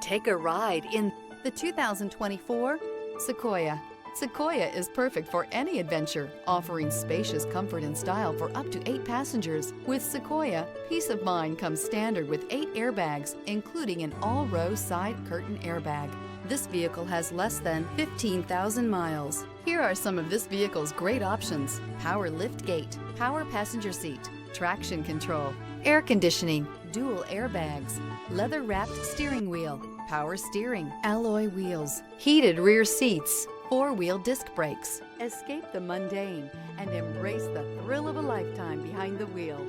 Take a ride in the 2024 Sequoia. Sequoia is perfect for any adventure, offering spacious comfort and style for up to 8 passengers. With Sequoia, peace of mind comes standard with 8 airbags, including an all-row side curtain airbag. This vehicle has less than 15,000 miles. Here are some of this vehicle's great options: power lift gate, power passenger seat, traction control, air conditioning, dual airbags, leather-wrapped steering wheel, power steering, alloy wheels, heated rear seats, 4-wheel disc brakes. Escape the mundane and embrace the thrill of a lifetime behind the wheel.